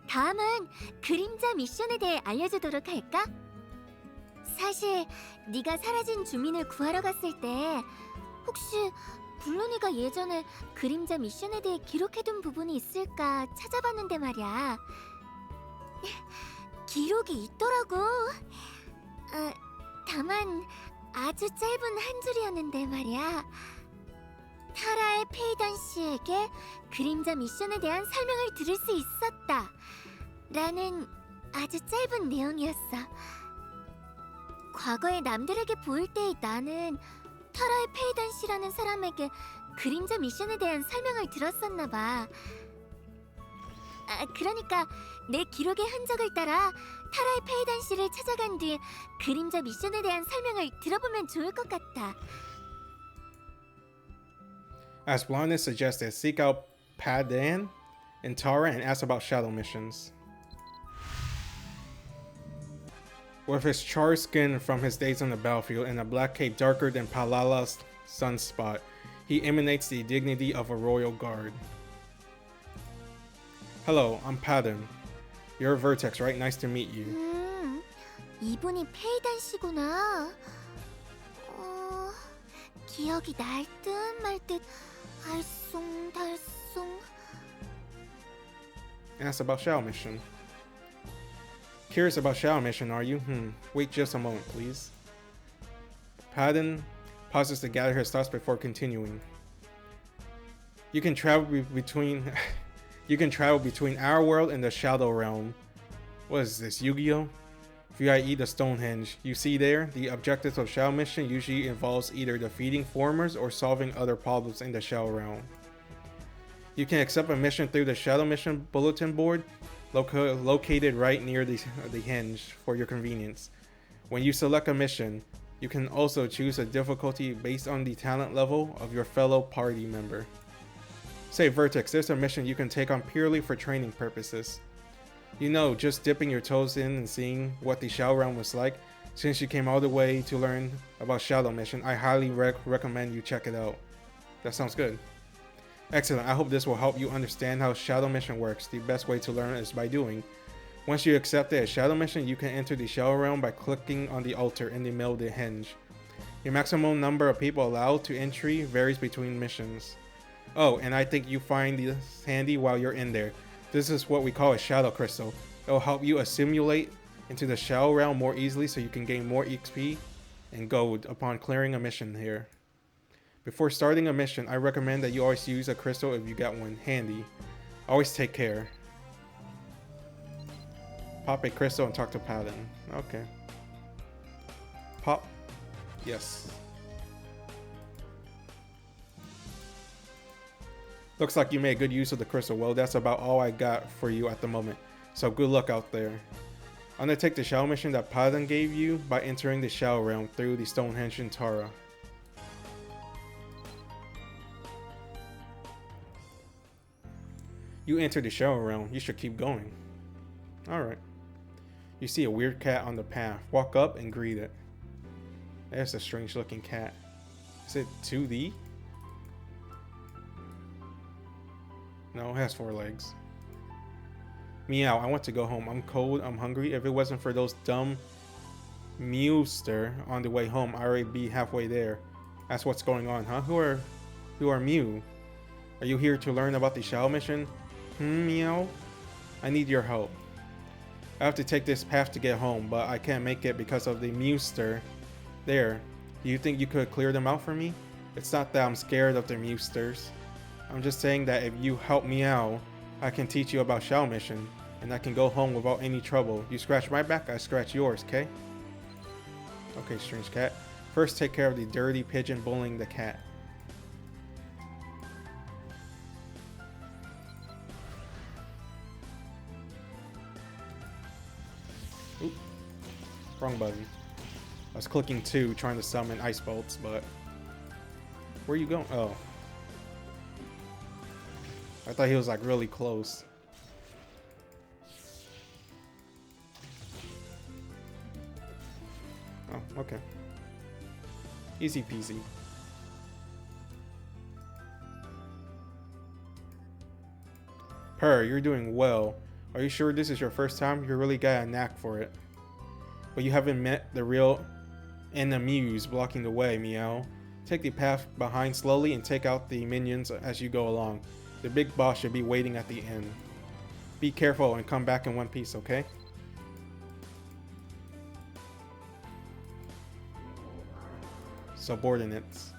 다음은 그림자 미션에 대해 알려주도록 할까? 사실 네가 사라진 주민을 구하러 갔을 때 혹시 블로니가 예전에 그림자 미션에 대해 기록해둔 부분이 있을까 찾아봤는데 말이야. 기록이 있더라고. 다만 아주 짧은 한 줄이었는데 말이야. 타라의 페이던 씨에게 그림자 미션에 대한 설명을 들을 수 있었다 라는 아주 짧은 내용이었어. 과거에 남들에게 보일 때의 나는 타라의 페이던 씨라는 사람에게 그림자 미션에 대한 설명을 들었었나 봐. 그러니까 내 기록의 흔적을 따라 타라의 페이단 씨를 찾아간 뒤 그림자 미션에 대한 설명을 들어보면 좋을 것 같아. As Blaanid suggested, seek out Padan and Tara and ask about shadow missions. With his charred skin from his days on the battlefield and a black cape darker than Palala's sunspot, he emanates the dignity of a royal guard. Hello, I'm Padan. You're Vertex, right? Nice to meet you. 이분이 페이단 씨구나. 기억이 날 듯 말 듯 알쏭달쏭. Ask about shadow mission. Curious about shadow mission, are you? Wait just a moment, please. Padan pauses to gather his thoughts before continuing. You can travel between our world and the Shadow Realm. What is this, Yu-Gi-Oh? VIE the Stonehenge. You see there, the objectives of Shadow Mission usually involves either defeating formers or solving other problems in the Shadow Realm. You can accept a mission through the Shadow Mission bulletin board located right near the henge for your convenience. When you select a mission, you can also choose a difficulty based on the talent level of your fellow party member. Say Vertex, there's a mission you can take on purely for training purposes. You know, just dipping your toes in and seeing what the Shadow Realm was like. Since you came all the way to learn about Shadow Mission, I highly recommend you check it out. That sounds good. Excellent, I hope this will help you understand how Shadow Mission works. The best way to learn is by doing. Once you accept a Shadow Mission, you can enter the Shadow Realm by clicking on the altar in the middle of the henge. The maximum number of people allowed to entry varies between missions. Oh, and I think you find this handy while you're in there. This is what we call a Shadow Crystal. It will help you assimilate into the Shadow Realm more easily so you can gain more XP and gold upon clearing a mission here. Before starting a mission, I recommend that you always use a crystal if you got one handy. Always take care. Pop a crystal and talk to Padan. Okay. Pop. Yes. Looks like you made good use of the crystal. Well, that's about all I got for you at the moment. So good luck out there. Undertake the Shadow mission that Padan gave you by entering the Shadow Realm through the Stonehenge in Tara. You enter the Shadow Realm. You should keep going. Alright. You see a weird cat on the path. Walk up and greet it. There's a strange looking cat. Is it 2D? No, it has 4 legs. Meow, I want to go home. I'm cold, I'm hungry. If it wasn't for those dumb Mewster on the way home, I'd already be halfway there. That's what's going on, huh? Who are Mew? Are you here to learn about the Shadow mission? Meow? I need your help. I have to take this path to get home, but I can't make it because of the Mewster. There. Do you think you could clear them out for me? It's not that I'm scared of the Mewsters. I'm just saying that if you help me out, I can teach you about Shadow Mission, and I can go home without any trouble. You scratch my back, I scratch yours, okay? Okay, strange cat. First, take care of the dirty pigeon bullying the cat. Oop. Wrong button. I was clicking 2, trying to summon ice bolts, but... Where are you going? Oh. I thought he was like really close. Oh, okay. Easy peasy. Purr, you're doing well. Are you sure this is your first time? You really got a knack for it. But you haven't met the real enemies blocking the way, Meow. Take the path behind slowly and take out the minions as you go along. The big boss should be waiting at the end. Be careful and come back in one piece, okay? Subordinates.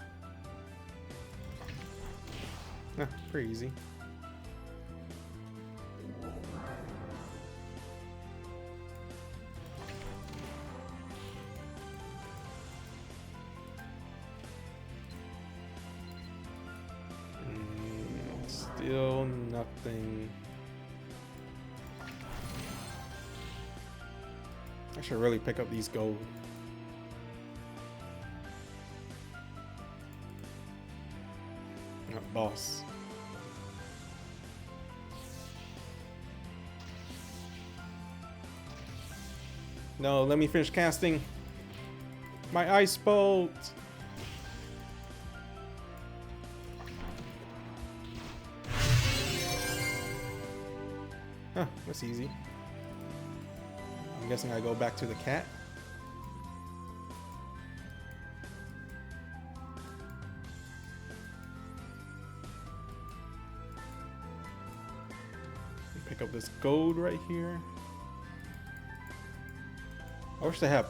Pretty easy. Still nothing. I should really pick up these gold. Boss. No, let me finish casting my ice bolt. Huh, that's easy. I'm guessing I go back to the cat. Pick up this gold right here. I wish they have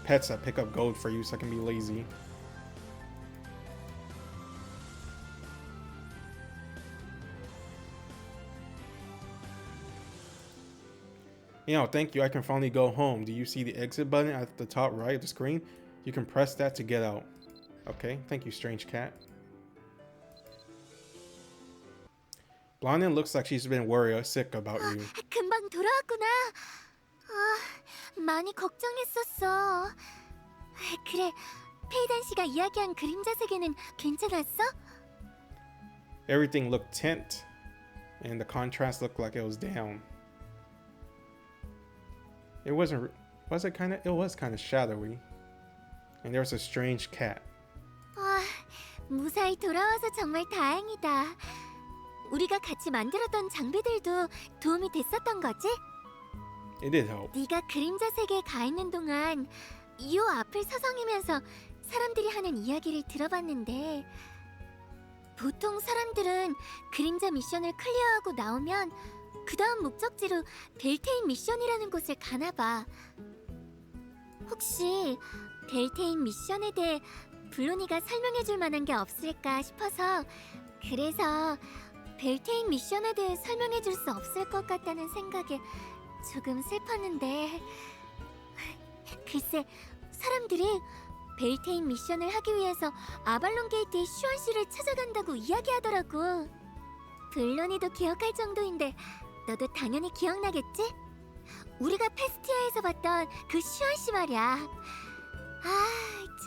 pets that pick up gold for you so I can be lazy. You know, thank you. I can finally go home. Do you see the exit button at the top right of the screen? You can press that to get out. Okay, thank you, strange cat. Blaanid looks like she's been worried sick about you. 금방 돌아왔구나. 많이 걱정했었어. 그래, 페이단 씨가 이야기한 그림자 세계는 괜찮았어? Everything looked tint, and the contrast looked like it was down. It wasn't. Was it kind of? It was kind of shadowy, and there was a strange cat. 무사히 돌아와서 정말 다행이다. 우리가 같이 만들었던 장비들도 도움이 됐었던 거지? It did help. 네가 그림자 세계에 가 있는 동안 이 앞을 서성이면서 사람들이 하는 이야기를 들어봤는데 보통 사람들은 그림자 미션을 클리어하고 나오면 그 다음 목적지로 델테인 미션이라는 곳을 가나봐. 혹시 델테인 미션에 대해 블로니가 설명해줄 만한 게 없을까 싶어서 그래서 델테인 미션에 대해 설명해줄 수 없을 것 같다는 생각에 조금 슬펐는데 글쎄 사람들이 벨테인 미션을 하기 위해서 아발론 게이트의 슈안 씨를 찾아간다고 이야기하더라고. 블로니도 기억할 정도인데 너도 당연히 기억나겠지? 우리가 페스티아에서 봤던 그 슈안 씨 말이야.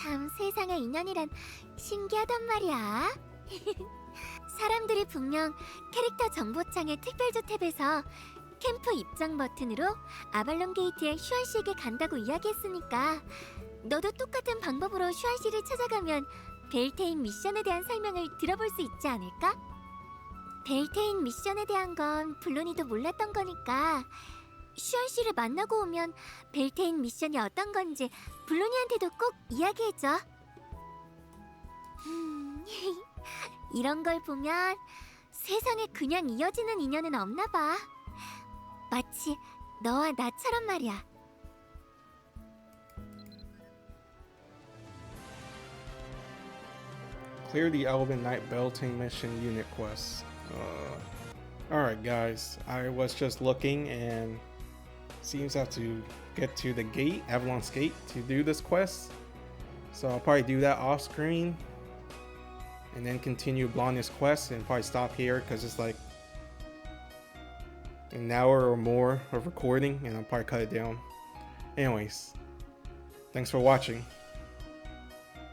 참 세상에 인연이란 신기하단 말이야. 사람들이 분명 캐릭터 정보창의 특별조 탭에서 캠프 입장 버튼으로 아발론 게이트에 슈안 씨에게 간다고 이야기했으니까 너도 똑같은 방법으로 슈안 씨를 찾아가면 벨테인 미션에 대한 설명을 들어볼 수 있지 않을까? 벨테인 미션에 대한 건 블로니도 몰랐던 거니까 슈안 씨를 만나고 오면 벨테인 미션이 어떤 건지 블로니한테도 꼭 이야기해줘. 이런 걸 보면 세상에 그냥 이어지는 인연은 없나 봐. 마치 너와 나처럼 말이야. Clear the Elven Knight Belting Mission Unit Quest. Alright guys, I was just looking and seems I have to get to the gate, Avalon's Gate, to do this quest. So I'll probably do that off screen and then continue Blaanid's quest and probably stop here because it's like an hour or more of recording and I'll probably cut it down. Anyways, thanks for watching.